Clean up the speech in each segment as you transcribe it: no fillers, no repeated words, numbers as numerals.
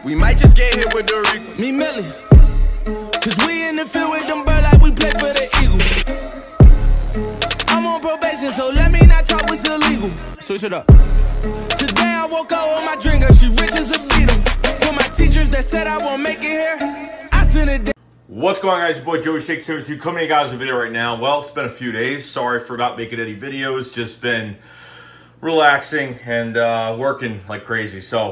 We might just get hit with the Rico. Me Millie, cause we in the field with them bird like we play for the Eagles. I'm on probation, so let me not talk what's illegal. Switch it up. Today I woke up with my drinker, she rich as a beetle. For my teachers that said I won't make it here, I spent a day. What's going on, guys? Your boy Joey Shake 72 coming to you guys with a video right now. Well, it's been a few days. Sorry for not making any videos. Just been relaxing and working like crazy. So,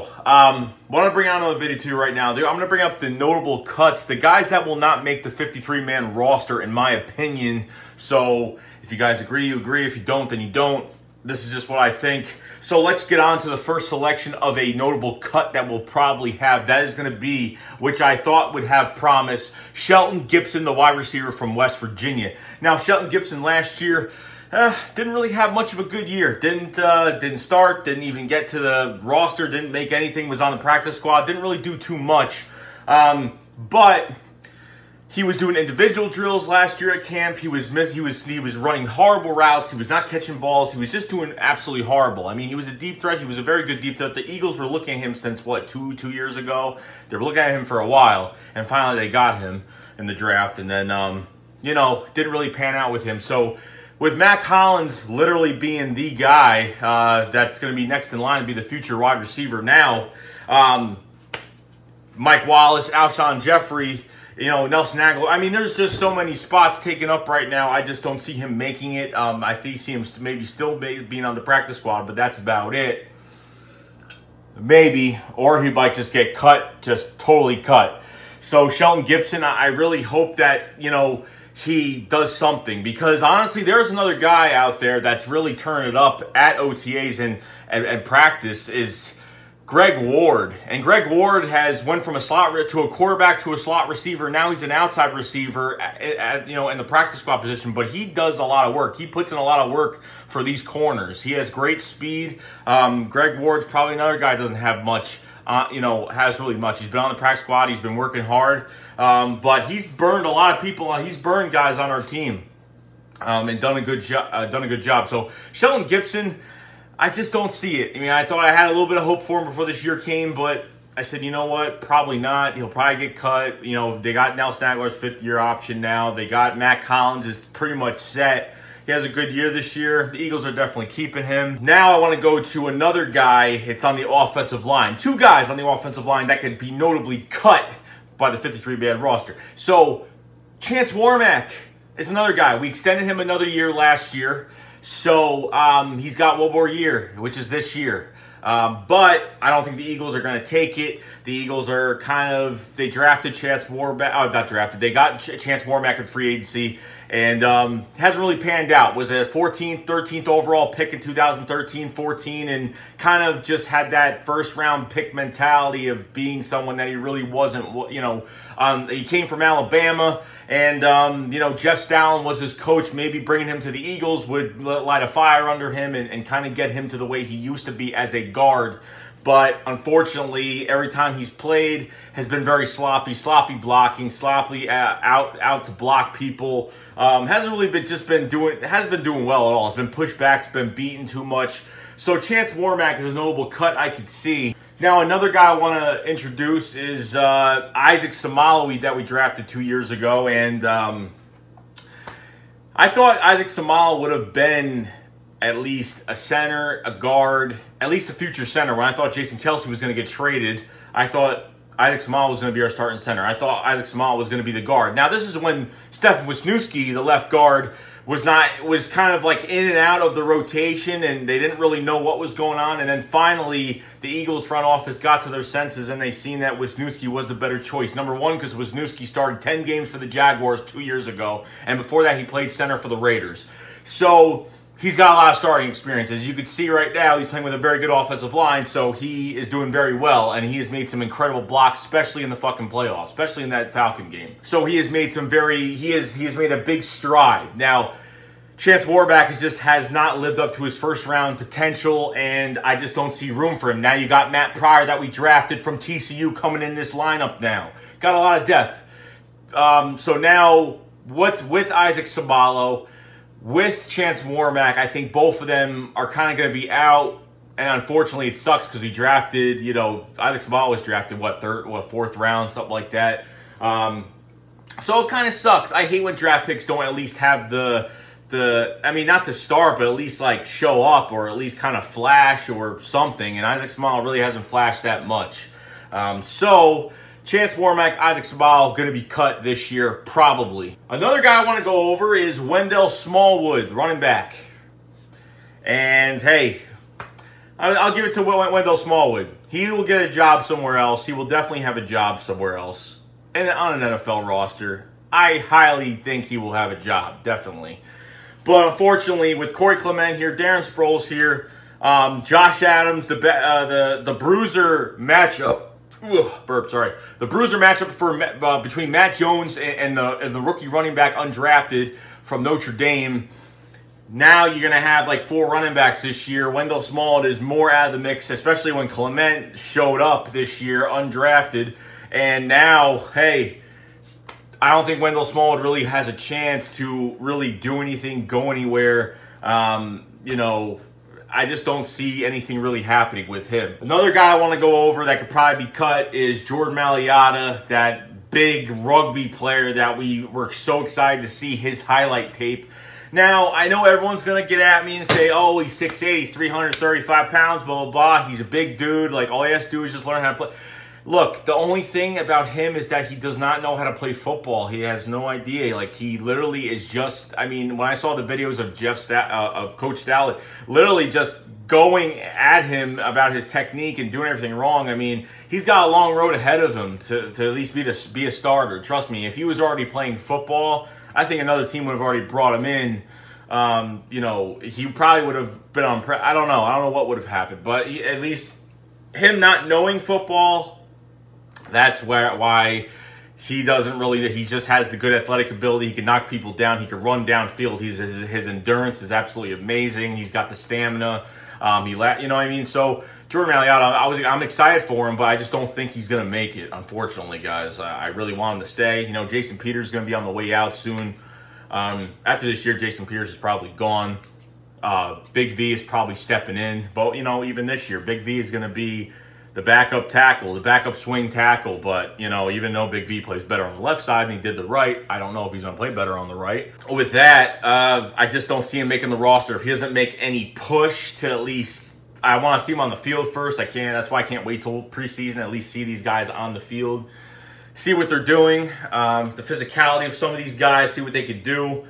what I'm bringing on a video to you right now, I'm going to bring up the notable cuts, the guys that will not make the 53-man roster, in my opinion. So, if you guys agree, you agree. If you don't, then you don't. This is just what I think. So let's get on to the first selection of a notable cut that we'll probably have. That is going to be, which I thought would have promise, Shelton Gibson, the wide receiver from West Virginia. Now, Shelton Gibson last year didn't really have much of a good year. Didn't start, didn't even get to the roster, didn't make anything, was on the practice squad, didn't really do too much. But he was doing individual drills last year at camp. He was running horrible routes. He was not catching balls. He was just doing absolutely horrible. I mean, he was a deep threat. He was a very good deep threat. The Eagles were looking at him since, what, two years ago? They were looking at him for a while, and finally they got him in the draft, and then, you know, didn't really pan out with him. So with Matt Collins literally being the guy that's going to be next in line to be the future wide receiver now, Mike Wallace, Alshon Jeffrey, you know, Nelson Aguilar. I mean, there's just so many spots taken up right now. I just don't see him making it. I think see him maybe still being on the practice squad, but that's about it. Maybe. Or he might just get cut, just totally cut. So Shelton Gibson, I really hope that, you know, he does something. Because, honestly, there's another guy out there that's really turning it up at OTAs and practice is Greg Ward. And Greg Ward has went from a quarterback to a slot receiver. Now he's an outside receiver you know, in the practice squad position, but he does a lot of work. He puts in a lot of work for these corners. He has great speed. Greg Ward's probably another guy that doesn't have much, you know, has really much. He's been on the practice squad. He's been working hard, but he's burned a lot of people. He's burned guys on our team, and done a good job. So Shelton Gibson, I just don't see it. I mean, I thought I had a little bit of hope for him before this year came, but I said, you know what? Probably not. He'll probably get cut. You know, they got Nelson Aguilar's fifth-year option now. They got Matt Collins is pretty much set. He has a good year this year. The Eagles are definitely keeping him. Now I want to go to another guy. It's on the offensive line. Two guys on the offensive line that could be notably cut by the 53-man roster. So Chance Warmack is another guy. We extended him another year last year. So he's got one more year, which is this year. But I don't think the Eagles are going to take it. The Eagles are they drafted Chance Warmack. Oh, not drafted. They got Chance Warmack in free agency. And hasn't really panned out. Was a 14th, 13th overall pick in 2013-14. And kind of just had that first-round pick mentality of being someone that he really wasn't. You know, he came from Alabama. And, you know, Jeff Stalin was his coach. Maybe bringing him to the Eagles would light a fire under him and kind of get him to the way he used to be as a guard. But unfortunately, every time he's played has been very sloppy blocking, sloppy out to block people. Hasn't really hasn't been doing well at all. It's been pushed back, it's been beaten too much. So Chance Warmack is a notable cut I could see. Now, another guy I want to introduce is Isaac Seumalo that we drafted 2 years ago. And I thought Isaac Seumalo would have been at least a center, a guard, at least a future center. When I thought Jason Kelsey was going to get traded, I thought Isaac Seumalo was going to be our starting center. I thought Isaac Seumalo was going to be the guard. Now, this is when Stefan Wisniewski, the left guard, was kind of like in and out of the rotation, and they didn't really know what was going on. And then finally, the Eagles front office got to their senses, and they seen that Wisniewski was the better choice. Number one, because Wisniewski started 10 games for the Jaguars 2 years ago, and before that, he played center for the Raiders. So he's got a lot of starting experience. As you can see right now, he's playing with a very good offensive line, so he is doing very well, and he has made some incredible blocks, especially in the fucking playoffs, especially in that Falcon game. So he has made he has made a big stride. Now, Chance Warmack has not lived up to his first-round potential, and I just don't see room for him. Now you got Matt Pryor that we drafted from TCU coming in this lineup now. Got a lot of depth. So now, what's with Isaac Seumalo, with Chance Warmack, I think both of them are kind of going to be out And unfortunately, it sucks because we drafted, you know, Isaac Smallwood was drafted, what, fourth round, something like that. So it kind of sucks. I hate when draft picks don't at least have I mean, not to start, but at least, like, show up or at least kind of flash or something. And Isaac Smallwood really hasn't flashed that much. So, Chance Warmack, Isaac Smallwood, going to be cut this year, probably. Another guy I want to go over is Wendell Smallwood, running back. And, hey, I'll give it to Wendell Smallwood. He will get a job somewhere else. He will definitely have a job somewhere else. And on an NFL roster, I highly think he will have a job, definitely. But unfortunately, with Corey Clement here, Darren Sproles here, Josh Adams, the bruiser matchup. The bruiser matchup for between Matt Jones and the rookie running back undrafted from Notre Dame. Now you're going to have like 4 running backs this year. Wendell Smallwood is more out of the mix, especially when Clement showed up this year undrafted. And now, hey, I don't think Wendell Smallwood really has a chance to really do anything, go anywhere. You know, I just don't see anything really happening with him. Another guy I want to go over that could probably be cut is Jordan Mailata, that big rugby player that we were so excited to see his highlight tape. Now, I know everyone's going to get at me and say, oh, he's 6'8", 335 pounds, blah, blah, blah. He's a big dude. Like, all he has to do is just learn how to play. Look, the only thing about him is that he does not know how to play football. He has no idea. Like, he literally is just, I mean, when I saw the videos of Coach Staley, literally just going at him about his technique and doing everything wrong. I mean, he's got a long road ahead of him to at least be a starter. Trust me, if he was already playing football, I think another team would have already brought him in. You know, he probably would have been on I don't know what would have happened. But at least him not knowing football, that's why he doesn't really, he just has the good athletic ability. He can knock people down. He can run downfield. His endurance is absolutely amazing. He's got the stamina. You know what I mean? So Jordan Mailata, I'm excited for him, but I just don't think he's going to make it, unfortunately, guys. I really want him to stay. You know, Jason Peters is going to be on the way out soon. After this year, Jason Peters is probably gone. Big V is probably stepping in. But, you know, even this year, Big V is going to be the backup tackle, the backup swing tackle. But, you know, even though Big V plays better on the left side and he did the right, I don't know if he's going to play better on the right. With that, I just don't see him making the roster. If he doesn't make any push to at least, I want to see him on the field first. That's why I can't wait till preseason, at least see these guys on the field. See what they're doing, the physicality of some of these guys, see what they could do.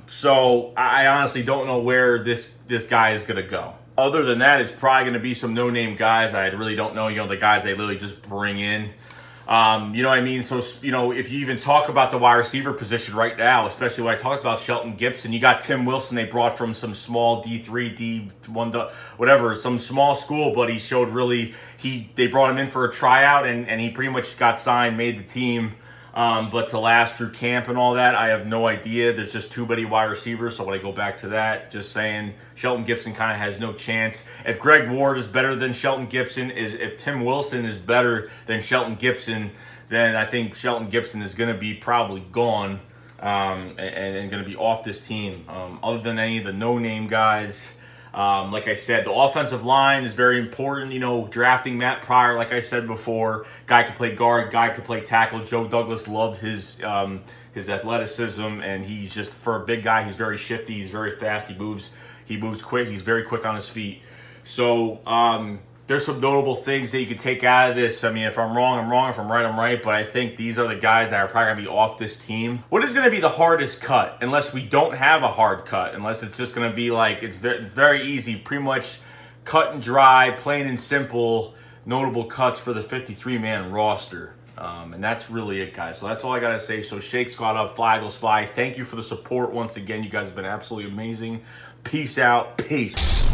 So I honestly don't know where this guy is going to go. Other than that, it's probably going to be some no-name guys that I really don't know. You know, the guys they literally just bring in. You know what I mean? So, you know, if you even talk about the wide receiver position right now, especially when I talk about Shelton Gibson, you got Tim Wilson they brought from some small D3, D1, whatever, some small school, but he showed really, they brought him in for a tryout, and he pretty much got signed, made the team. But to last through camp and all that, I have no idea. There's just too many wide receivers, so when I go back to that, just saying Shelton Gibson kind of has no chance. If Greg Ward is better than Shelton Gibson, if Tim Wilson is better than Shelton Gibson, then I think Shelton Gibson is going to be probably gone and going to be off this team. Other than any of the no-name guys, like I said, the offensive line is very important. You know, drafting Matt Pryor, like I said before, guy could play guard, guy could play tackle. Joe Douglas loved his athleticism, and he's just, for a big guy, he's very shifty, he's very fast, he moves quick, he's very quick on his feet. So there's some notable things that you could take out of this. I mean, if I'm wrong, I'm wrong. If I'm right, I'm right. But I think these are the guys that are probably going to be off this team. What is going to be the hardest cut? Unless we don't have a hard cut. Unless it's just going to be like, it's very easy. Pretty much cut and dry, plain and simple, notable cuts for the 53-man roster. And that's really it, guys. So that's all I got to say. So Shake Squad up, Fly Eagles Fly. Thank you for the support once again. You guys have been absolutely amazing. Peace out. Peace.